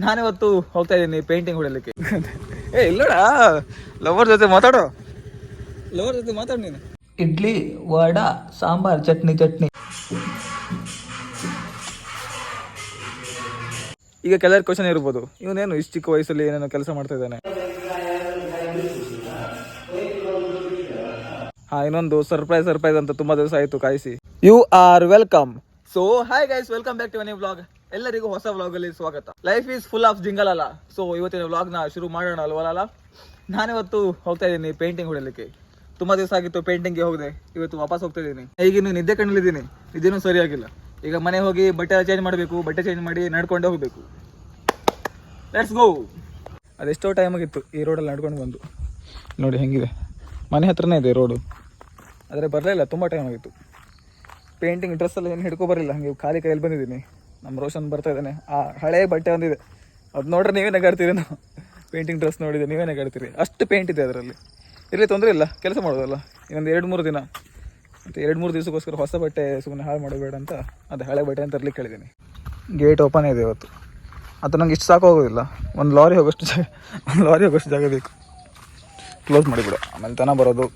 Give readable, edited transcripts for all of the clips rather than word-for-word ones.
ನಾನಿವತ್ತು ಹೋಗ್ತಾ ಇದ್ದೀನಿ ಪೇಂಟಿಂಗ್ ಹೊಡೆಯಲಿಕ್ಕೆ. ಇಲ್ಲೋಡ ಲವರ್ ಜೊತೆ ಮಾತಾಡು, ಲವರ್ ಜೊತೆ ಮಾತಾಡು ನೀನು. ಇಡ್ಲಿ, ವಡಾ, ಸಾಂಬಾರ್, ಚಟ್ನಿ. ಈಗ ಕೆಲವರು ಕ್ವಶನ್ ಇರ್ಬೋದು, ಇವನೇನು ಇಷ್ಟು ಚಿಕ್ಕ ವಯಸ್ಸಲ್ಲಿ ಏನೇನೋ ಕೆಲಸ ಮಾಡ್ತಾ ಇದ್ದಾನೆ. ಇನ್ನೊಂದು ಸರ್ಪ್ರೈಸ್ ಅಂತ ತುಂಬಾ ದಿವಸ ಆಯ್ತು ಕಾಯಿಸಿ. You are welcome. So hi guys, welcome back to my vlog. ಎಲ್ಲರಿಗೂ ಹೊಸ ವ್ಲಾಗ್ ಅಲ್ಲಿ ಸ್ವಾಗತ. Life is full of jingle ಅಲ್ಲ. ಸೊ ಇವತ್ತಿನ ವ್ಲಾಗ್ ನ ಶುರು ಮಾಡೋಣ ಅಲ್ವಲ್ಲ. ನಾನಿವತ್ತು ಹೋಗ್ತಾ ಇದ್ದೀನಿ ಪೇಂಟಿಂಗ್ ಹೊಡೆಯಲಿಕ್ಕೆ. ತುಂಬಾ ದಿವಸ ಆಗಿತ್ತು ಪೇಂಟಿಂಗ್ಗೆ ಹೋಗದೆ, ಇವತ್ತು ವಾಪಸ್ ಹೋಗ್ತಾ ಇದ್ದೀನಿ. ಈಗಿನ್ನು ನಿದ್ದೆ ಕಣ್ಣಲ್ಲಿದ್ದೀನಿ, ನಿದ್ದೆನೂ ಸರಿಯಾಗಿಲ್ಲ. ಈಗ ಮನೆ ಹೋಗಿ ಬಟ್ಟೆ ಚೇಂಜ್ ಮಾಡಬೇಕು, ಬಟ್ಟೆ ಚೇಂಜ್ ಮಾಡಿ ನಡ್ಕೊಂಡೇ ಹೋಗಬೇಕು. Let's go. ಅದೆಷ್ಟೋ ಟೈಮ್ ಆಗಿತ್ತು ಈ ರೋಡಲ್ಲಿ ನಡ್ಕೊಂಡು ಬಂದು. ನೋಡಿ ಹೆಂಗಿದೆ, ಮನೆ ಹತ್ರನೇ ಇದೆ ರೋಡು, ಆದರೆ ಬರಲಿಲ್ಲ, ತುಂಬ ಟೈಮ್ ಆಗಿತ್ತು. ಪೇಂಟಿಂಗ್ ಡ್ರೆಸ್ಸಲ್ಲಿ ಏನು ಹಿಡ್ಕೊ ಬರಲಿಲ್ಲ, ಹಾಗೆ ಖಾಲಿ ಕೈಯಲ್ಲಿ ಬಂದಿದ್ದೀನಿ. ನಮ್ಮ ರೋಷನ್ ಬರ್ತಾ ಇದ್ದಾನೆ. ಆ ಹಳೆ ಬಟ್ಟೆ ಒಂದಿದೆ, ಅದು ನೋಡ್ರೆ ನೀವೇ ನಗಾಡ್ತೀರಿ. ನಾವು ಪೇಂಟಿಂಗ್ ಡ್ರೆಸ್ ನೋಡಿದೆ, ನೀವೇ ನಗಾಡ್ತೀರಿ. ಅಷ್ಟು ಪೇಂಟ್ ಇದೆ ಅದರಲ್ಲಿ. ಇರಲಿ, ತೊಂದರೆ ಇಲ್ಲ, ಕೆಲಸ ಮಾಡೋದಲ್ಲ. ಇನ್ನೊಂದು 2-3 ದಿನ, ಮತ್ತು 2-3 ದಿವಸಕ್ಕೋಸ್ಕರ ಹೊಸ ಬಟ್ಟೆ ಸುಮ್ಮನೆ ಹಾಳು ಮಾಡಬೇಡ ಅಂತ ಅದು ಹಳೆ ಬಟ್ಟೆ ಅಂತ ತರಲಿಕ್ಕೆ ಹೇಳಿದ್ದೀನಿ. ಗೇಟ್ ಓಪನ್ ಇದೆ ಇವತ್ತು. ಅದು ನಂಗೆ ಇಷ್ಟು ಸಾಕು ಹೋಗೋದಿಲ್ಲ, ಒಂದು ಲಾರಿ ಹೋಗೋಷ್ಟು ಜಾಗ ಬೇಕು. ಕ್ಲೋಸ್ ಮಾಡಿಬಿಡು, ಆಮೇಲೆ ತನ ಬರೋದು.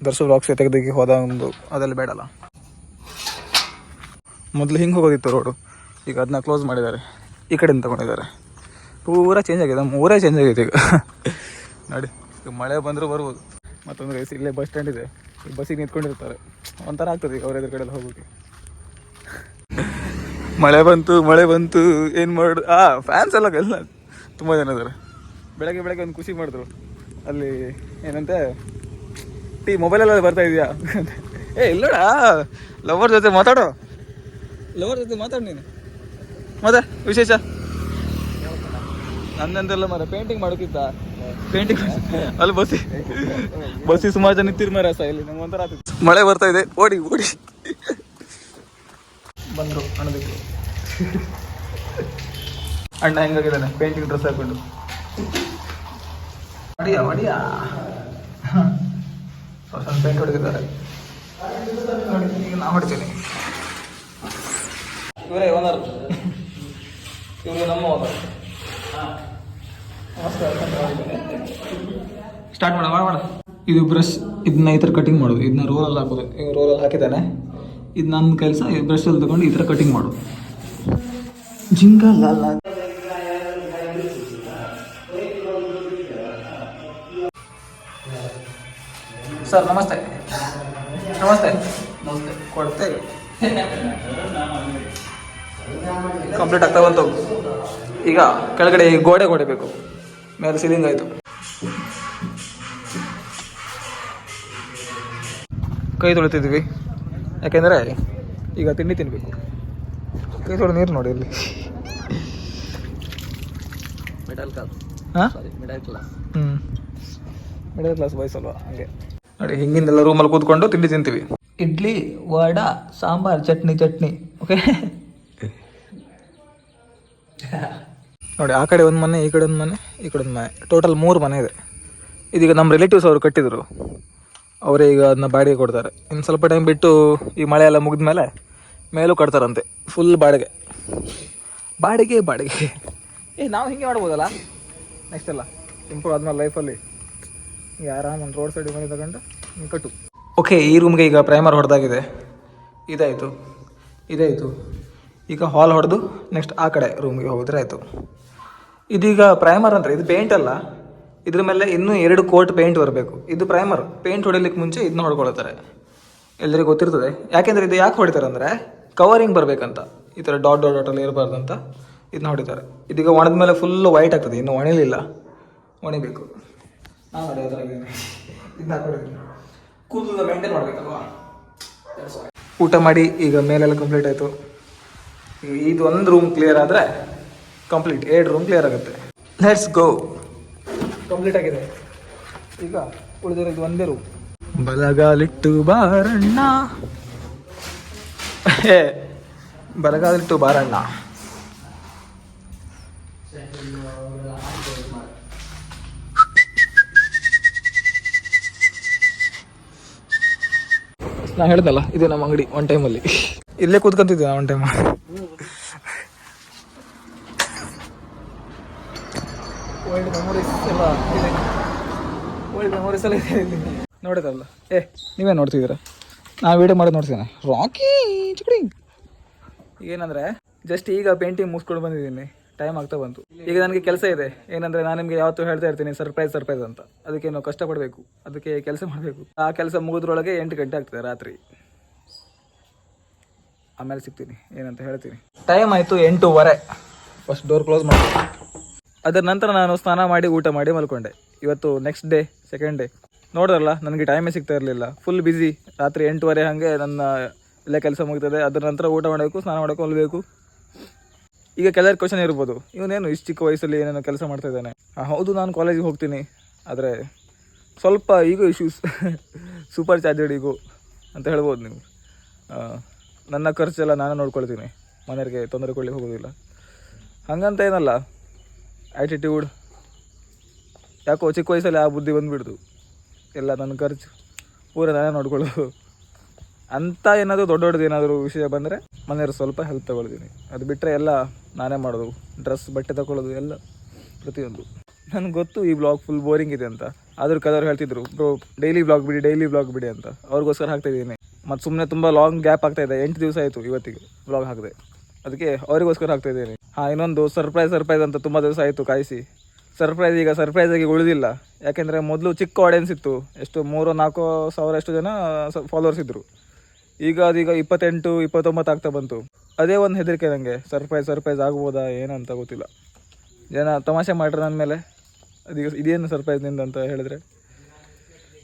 ದರ್ಶು ವ್ಲಾಗ್ಸ್ ತೆಗೆದಕ್ಕೆ ಹೋದ ಒಂದು ಅದೆಲ್ಲ ಬೇಡಲ್ಲ. ಮೊದಲು ಹಿಂಗೆ ಹೋಗೋದಿತ್ತು ರೋಡು, ಈಗ ಅದನ್ನ ಕ್ಲೋಸ್ ಮಾಡಿದ್ದಾರೆ, ಈ ಕಡೆಯಿಂದ ತಗೊಂಡಿದ್ದಾರೆ. ಪೂರಾ ಚೇಂಜ್ ಆಗಿದೆ, ನಮ್ಮ ಊರೇ ಚೇಂಜ್ ಆಗಿದೆ ಈಗ. ನೋಡಿ, ಈಗ ಮಳೆ ಬಂದರೂ ಬರ್ಬೋದು. ಮತ್ತೊಂದು ರೈಸ್ ಇಲ್ಲೇ ಬಸ್ ಸ್ಟ್ಯಾಂಡ್ ಇದೆ, ಈ ಬಸ್ಸಿಗೆ ನಿಂತ್ಕೊಂಡಿರ್ತಾರೆ. ಒಂಥರ ಆಗ್ತದೆ ಈಗ ಅವ್ರ ಎದುರು ಕಡೆಯಲ್ಲಿ ಹೋಗೋಕ್ಕೆ. ಮಳೆ ಬಂತು ಏನು ಮಾಡೋದು. ಫ್ಯಾನ್ಸ್ ಎಲ್ಲ ತುಂಬ ಜನ ಇದ್ದಾರೆ. ಬೆಳಗ್ಗೆ ಒಂದು ಖುಷಿ ಮಾಡಿದ್ರು, ಅಲ್ಲಿ ಏನಂತೆ ಮೊಬೈಲೆಲ್ಲ ಬರ್ತಾ ಇದೆಯಾ. ಇಲ್ಲೋಡ ಲವರ್ ಜೊತೆ ಮಾತಾಡು ನೀನು. ಮತ್ತೆ ವಿಶೇಷ ನನ್ನಂತೆಲ್ಲ ಮರ ಪೇಂಟಿಂಗ್ ಮಾಡೋಕ್ಕಿಂತ ಪೇಂಟಿಂಗ್ ಅಲ್ಲಿ ಬಸ್ಸಿ ಸುಮಾರು ಜನ ನಿಂತಿರ್ ಮರ ಇಲ್ಲಿ ನಂಗೆ ಒಂಥರ ಆಗ್ತಿತ್ತು. ಮಳೆ ಬರ್ತಾ ಇದೆ, ಓಡಿ ಬಂದರು ಅಣ್ಣದಿತ್ತು. ಅಣ್ಣ ಹೆಂಗಾಗಿದ್ದಾನೆ ಪೇಂಟಿಂಗ್ ಡ್ರೆಸ್ ಹಾಕೊಂಡು. ಹೊಡಿಯಾ ಸ್ವಲ್ಪ ಪೇಂಟ್ ಹೊಡೆದಿದ್ದಾರೆ. ಈಗ ನಾ ಹೊಡಿತೀನಿ. ಇವರೇ ಓನರ್, ಇವರು ನಮ್ಮ ಓನರ್. ಸ್ಟಾರ್ಟ್ ಮಾಡ. ಇದು ಬ್ರಷ್, ಇದನ್ನ ಈ ಥರ ಕಟಿಂಗ್ ಮಾಡೋದು. ಇದನ್ನ ರೋಲಲ್ಲಿ ಹಾಕೋದು. ಈಗ ರೋಲಲ್ಲಿ ಹಾಕಿದ್ದಾನೆ. ಇದು ನನ್ನ ಕೆಲಸ. ಈ ಬ್ರಷಲ್ಲಿ ತಗೊಂಡು ಈ ಥರ ಕಟಿಂಗ್ ಮಾಡೋದು. ಜಿಂಗಲ್ಲ. ಸರ್ ನಮಸ್ತೆ. ಕೊಡ್ತೇವೆ. ಕಂಪ್ಲೀಟ್ ಆಗ್ತಾ ಬಂತು. ಈಗ ಕೆಳಗಡೆ ಗೋಡೆ ಹೊಡಿಬೇಕು, ಮೇಲೆ ಸೀಲಿಂಗ್ ಆಯಿತು. ಕೈ ತೊಳಿತಿದ್ವಿ, ಯಾಕೆಂದರೆ ಈಗ ತಿಂಡಿ ತಿನ್ನಬೇಕು. ಕೈ ತೊಳೆದು ನೀರು ನೋಡಿ ಇಲ್ಲಿ. ಮಿಡಲ್ ಕ್ಲಾಸ್ ಬಾಯ್ಸ್ ಅಲ್ವಾ, ಹಾಗೆ ನೋಡಿ. ಹಿಂಗಿಂದೆಲ್ಲ ರೂಮಲ್ಲಿ ಕೂತ್ಕೊಂಡು ತಿಂಡಿ ತಿಂತೀವಿ. ಇಡ್ಲಿ, ವಡಾ, ಸಾಂಬಾರ್, ಚಟ್ನಿ. ಓಕೆ ನೋಡಿ, ಆ ಕಡೆ ಒಂದು ಮನೆ, ಈ ಕಡೆ ಒಂದು ಮನೆ, ಟೋಟಲ್ 3 ಮನೆ ಇದೆ. ಇದೀಗ ನಮ್ಮ ರಿಲೇಟಿವ್ಸ್ ಅವರು ಕಟ್ಟಿದರು, ಅವರೇ ಈಗ ಅದನ್ನ ಬಾಡಿಗೆ ಕೊಡ್ತಾರೆ. ಇನ್ನು ಸ್ವಲ್ಪ ಟೈಮ್ ಬಿಟ್ಟು ಈ ಮಳೆ ಎಲ್ಲ ಮುಗಿದ ಮೇಲೆ ಮೇಲೂ ಕಟ್ತಾರಂತೆ. ಫುಲ್ ಬಾಡಿಗೆ. ನಾವು ಹಿಂಗೆ ಮಾಡ್ಬೋದಲ್ಲ ನೆಕ್ಸ್ಟ್ ಎಲ್ಲ ಇಂಪ್ರೂವ್ ಆದ್ಮೇಲೆ ಲೈಫಲ್ಲಿ. ಈಗ ಆರಾಮ ಒಂದು ರೋಡ್ ಸೈಡಿಗೆ ಮನೆ ತಗೊಂಡು ಕಟ್ಟು. ಓಕೆ, ಈ ರೂಮ್ಗೆ ಈಗ ಪ್ರೈಮರ್ ಹೊಡೆದಾಗಿದೆ. ಇದಾಯಿತು. ಈಗ ಹಾಲ್ ಹೊಡೆದು ನೆಕ್ಸ್ಟ್ ಆ ಕಡೆ ರೂಮ್ಗೆ ಹೋಗಿದ್ರೆ ಆಯಿತು. ಇದೀಗ ಪ್ರೈಮರ್ ಅಂದರೆ ಇದು ಪೇಂಟ್ ಅಲ್ಲ, ಇದ್ರ ಮೇಲೆ ಇನ್ನೂ 2 ಕೋಟ್ ಪೇಂಟ್ ಬರಬೇಕು. ಇದು ಪ್ರೈಮರ್. ಪೇಂಟ್ ಹೊಡಿಲಿಕ್ಕೆ ಮುಂಚೆ ಇದನ್ನ ಹೊಡ್ಕೊಳ್ತಾರೆ, ಎಲ್ಲರಿಗೂ ಗೊತ್ತಿರ್ತದೆ. ಯಾಕೆಂದರೆ ಇದು ಯಾಕೆ ಹೊಡಿತಾರೆ ಅಂದರೆ ಕವರಿಂಗ್ ಬರಬೇಕಂತ, ಈ ಥರ ಡಾಟಲ್ಲಿ ಇರಬಾರ್ದಂತ ಇದನ್ನ ಹೊಡಿತಾರೆ. ಇದೀಗ ಒಣದ ಮೇಲೆ ಫುಲ್ಲು ವೈಟ್ ಆಗ್ತದೆ, ಇನ್ನೂ ಒಣಿಬೇಕು. ನಾನು ನೋಡಿ ಆ ಥರ ಇದನ್ನ ಹಾಕೊಂಡಿದ್ದೀನಿ. ಕೂದಲು ಮೇಂಟೈನ್ ಮಾಡಬೇಕಲ್ವಾ. ಊಟ ಮಾಡಿ ಈಗ ಮೇಲೆಲ್ಲ ಕಂಪ್ಲೀಟ್ ಆಯಿತು. ಇದು ಒಂದು ರೂಮ್ ಕ್ಲಿಯರ್ ಆದರೆ ಕಂಪ್ಲೀಟ್ 2 ರೂಮ್ ಕ್ಲಿಯರ್ ಆಗುತ್ತೆ. Let's go. ಕಂಪ್ಲೀಟ್ ಆಗಿದೆ. ಈಗ ಉಳಿದಿರೋದು ಒಂದೇ ರೂಮ್. ಬಲಗಾಲಿಟ್ಟು ಬಾರಣ್ಣ, ನಾ ಹೇಳ್ದಲ್ಲ, ಇದು ನಮ್ಮ ಅಂಗಡಿ. ಒನ್ ಟೈಮಲ್ಲಿ ಇಲ್ಲೇ ಕೂತ್ಕೊಂತಿದ್ದೆ. ಒನ್ ಟೈಮ್ ಓಲ್ಡ್ ಮೆಮೊರೀಸ್ ಎಲ್ಲ ಇದೆ. ಓಲ್ಡ್ ಮೆಮೊರೀಸ್ ಎಲ್ಲ ಇದೆ ಇಲ್ಲಿ ನೋಡಿದ್ರಲ್ಲ. ನೀವೇ ನೋಡ್ತಿದ್ದೀರಾ, ನಾ ವೀಡಿಯೋ ಮಾಡೋದು ನೋಡ್ತೀನಿ. ರಾಕಿ ಚಿಕ್ಕಡಿ ಏನಂದರೆ ಜಸ್ಟ್ ಈಗ ಪೇಂಟಿಂಗ್ ಮುಗಿಸ್ಕೊಂಡು ಬಂದಿದ್ದೀನಿ, ಟೈಮ್ ಆಗ್ತಾ ಬಂತು. ಈಗ ನನಗೆ ಕೆಲಸ ಇದೆ. ಏನಂದರೆ ನಾನು ನಿಮಗೆ ಯಾವತ್ತೂ ಹೇಳ್ತಾ ಇರ್ತೀನಿ ಸರ್ಪ್ರೈಸ್ ಅಂತ. ಅದಕ್ಕೆ ನಾವು ಕಷ್ಟಪಡಬೇಕು, ಅದಕ್ಕೆ ಕೆಲಸ ಮಾಡಬೇಕು. ಆ ಕೆಲಸ ಮುಗಿದ್ರೊಳಗೆ 8 ಗಂಟೆ ಆಗ್ತದೆ ರಾತ್ರಿ. ಆಮೇಲೆ ಸಿಗ್ತೀನಿ, ಏನಂತ ಹೇಳ್ತೀನಿ. ಟೈಮ್ ಆಯಿತು 8:15. ಫಸ್ಟ್ ಡೋರ್ ಕ್ಲೋಸ್ ಮಾಡಿ ಅದರ ನಂತರ ನಾನು ಸ್ನಾನ ಮಾಡಿ ಊಟ ಮಾಡಿ ಮಲ್ಕೊಂಡೆ. ಇವತ್ತು ನೆಕ್ಸ್ಟ್ ಡೇ, ಸೆಕೆಂಡ್ ಡೇ. ನೋಡಿದ್ರಲ್ಲ, ನನಗೆ ಟೈಮೇ ಸಿಗ್ತಾ ಇರಲಿಲ್ಲ. Full busy. ರಾತ್ರಿ 8:15 ಹಾಗೆ ನನ್ನ ಎಲ್ಲ ಕೆಲಸ ಮುಗ್ತದೆ. ಅದರ ನಂತರ ಊಟ ಮಾಡಬೇಕು, ಸ್ನಾನ ಮಾಡೋಕೆ ಹೊಲಬೇಕು. ಈಗ ಕೆಲವರು ಕ್ವಶನ್ ಇರ್ಬೋದು, ಇವನೇನು ಇಷ್ಟು ಚಿಕ್ಕ ವಯಸ್ಸಲ್ಲಿ ಏನೇನೋ ಕೆಲಸ ಮಾಡ್ತಾ ಇದ್ದಾನೆ. ಹೌದು, ನಾನು ಕಾಲೇಜಿಗೆ ಹೋಗ್ತೀನಿ, ಆದರೆ ಸ್ವಲ್ಪ ಈಗೋ ಇಶ್ಯೂಸ್ ಸೂಪರ್ ಚಾರ್ಜೆಡ್ ಈಗೋ ಅಂತ ಹೇಳ್ಬೋದು ನೀವು. ನನ್ನ ಖರ್ಚೆಲ್ಲ ನಾನು ನೋಡ್ಕೊಳ್ತೀನಿ, ಮನೆಯವರಿಗೆ ತೊಂದರೆ ಕೊಡಲಿಕ್ಕೆ ಹೋಗೋದಿಲ್ಲ. ಹಾಗಂತ ಏನಲ್ಲ, ಆ್ಯಟಿಟ್ಯೂಡ್ ಯಾಕೋ ಚಿಕ್ಕ ವಯಸ್ಸಲ್ಲಿ ಆ ಬುದ್ಧಿ ಬಂದುಬಿಡ್ತು. ಎಲ್ಲ ನನ್ನ ಖರ್ಚು ಪೂರ ನಾನೇ ನೋಡ್ಕೊಳ್ಳೋದು ಅಂತ. ಏನಾದರೂ ದೊಡ್ಡದು ಏನಾದರೂ ವಿಷಯ ಬಂದರೆ ಮನೆಯವರು ಸ್ವಲ್ಪ ಹೆಲ್ಪ್ ತೊಗೊಳ್ತೀನಿ. ಅದು ಬಿಟ್ಟರೆ ಎಲ್ಲ ನಾನೇ ಮಾಡೋದು. ಡ್ರೆಸ್, ಬಟ್ಟೆ ತಗೊಳ್ಳೋದು ಎಲ್ಲ ಪ್ರತಿಯೊಂದು. ನನಗೆ ಗೊತ್ತು ಈ ಬ್ಲಾಗ್ ಫುಲ್ ಬೋರಿಂಗ್ ಇದೆ ಅಂತ. ಆದರೂ ಕೆಲವರು ಹೇಳ್ತಿದ್ರು, ಬ್ರೋ ಡೈಲಿ ಬ್ಲಾಗ್ ಬಿಡಿ ಅಂತ. ಅವ್ರಿಗೋಸ್ಕರ ಹಾಕ್ತಾಯಿದ್ದೀನಿ. ಮತ್ತು ಸುಮ್ಮನೆ ತುಂಬ ಲಾಂಗ್ ಗ್ಯಾಪ್ ಆಗ್ತಾಯಿದೆ. 8 ದಿವಸ ಆಯಿತು ಇವತ್ತಿಗೆ ಬ್ಲಾಗ್ ಹಾಕಿದೆ. ಅದಕ್ಕೆ ಅವರಿಗೋಸ್ಕರ ಹಾಕ್ತಾಯಿದ್ದೀನಿ. ಇನ್ನೊಂದು ಸರ್ಪ್ರೈಸ್ ಅಂತ ತುಂಬ ದಿವಸ ಆಯಿತು ಕಾಯಿಸಿ. ಈಗ ಸರ್ಪ್ರೈಸಾಗಿ ಉಳಿದಿಲ್ಲ. ಯಾಕೆಂದರೆ ಮೊದಲು ಚಿಕ್ಕ ಆಡಿಯನ್ಸ್ ಇತ್ತು, ಎಷ್ಟು 3-4 ಸಾವಿರ ಎಷ್ಟು ಜನ ಫಾಲೋವರ್ಸ್ ಇದ್ದರು. ಈಗ ಅದೀಗ 28-29 ಆಗ್ತಾ ಬಂತು. ಅದೇ ಒಂದು ಹೆದರಿಕೆ ನನಗೆ, ಸರ್ಪ್ರೈಸ್ ಆಗ್ಬೋದಾ ಏನಂತ ಗೊತ್ತಿಲ್ಲ. ಜನ ತಮಾಷೆ ಮಾಡ್ರೆ ನನ್ನ ಮೇಲೆ, ಅದೀಗ ಇದೇನು ಸರ್ಪ್ರೈಸ್ ನಿಂದ ಅಂತ ಹೇಳಿದ್ರೆ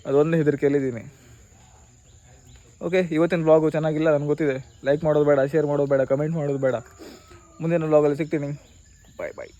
ಅದೊಂದು ಹೆದರಿಕೆಯಲ್ಲಿದ್ದೀನಿ. ಓಕೆ, ಇವತ್ತಿನ ಬ್ಲಾಗು ಚೆನ್ನಾಗಿಲ್ಲ ನನಗೆ ಗೊತ್ತಿದೆ. ಲೈಕ್ ಮಾಡೋದು ಬೇಡ, ಶೇರ್ ಮಾಡೋದು ಬೇಡ, ಕಮೆಂಟ್ ಮಾಡೋದು ಬೇಡ. ಮುಂದಿನ ಬ್ಲಾಗಲ್ಲಿ ಸಿಗ್ತೀನಿ. ಬಾಯ್.